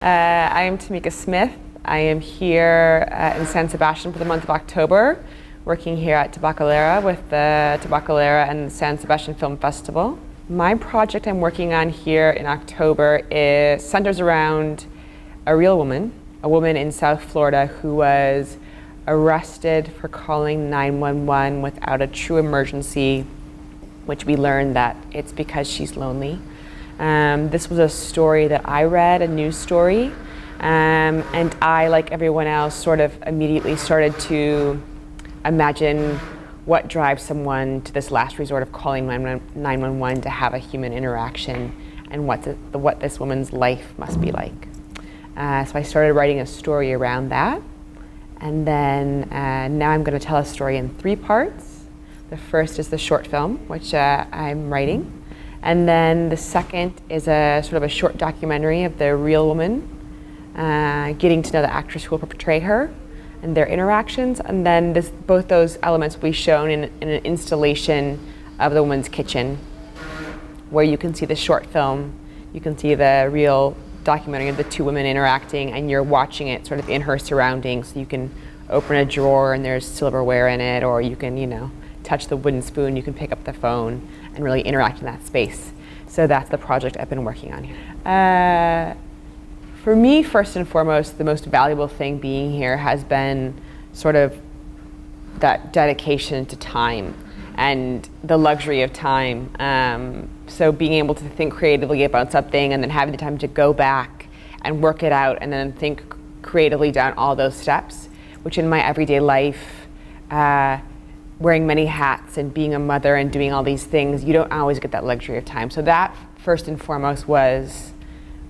I am Tamika Smith. I am here in San Sebastian for the month of October, working here at Tabacalera with the Tabacalera and San Sebastian Film Festival. My project I'm working on here in October centers around a real woman, a woman in South Florida who was arrested for calling 911 without a true emergency, which we learned that it's because she's lonely. This was a story that I read, a news story, and I, like everyone else, sort of immediately started to imagine what drives someone to this last resort of calling 911 to have a human interaction, and what this woman's life must be like. So I started writing a story around that, and then now I'm going to tell a story in 3 parts. The first is the short film, which I'm writing. And then the second is a sort of a short documentary of the real woman, getting to know the actress who will portray her and their interactions. And then both those elements will be shown in an installation of the woman's kitchen, where you can see the short film, you can see the real documentary of the 2 women interacting, and you're watching it sort of in her surroundings. So you can open a drawer and there's silverware in it, or you can, touch the wooden spoon, you can pick up the phone and really interact in that space. So that's the project I've been working on here. For me, first and foremost, the most valuable thing being here has been sort of that dedication to time and the luxury of time. So being able to think creatively about something and then having the time to go back and work it out and then think creatively down all those steps, which in my everyday life, wearing many hats and being a mother and doing all these things, you don't always get that luxury of time. So that, first and foremost, was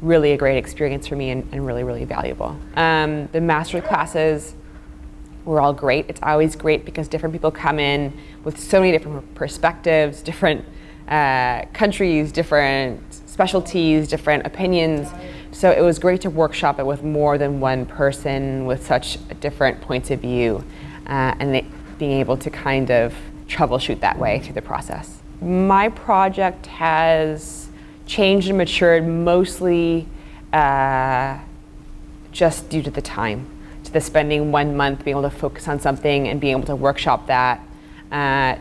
really a great experience for me and really, really valuable. The master classes were all great. It's always great because different people come in with so many different perspectives, different countries, different specialties, different opinions. So it was great to workshop it with more than one person with such different points of view, and being able to kind of troubleshoot that way through the process. My project has changed and matured mostly just due to the time, to the spending 1 month being able to focus on something and being able to workshop that,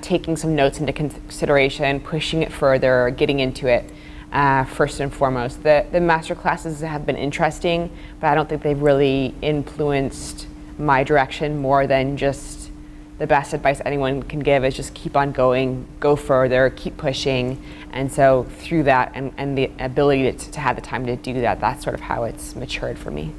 taking some notes into consideration, pushing it further, getting into it first and foremost. The master classes have been interesting, but I don't think they've really influenced my direction more than just the best advice anyone can give is just keep on going, go further, keep pushing. And so through that and the ability to have the time to do that, that's sort of how it's matured for me.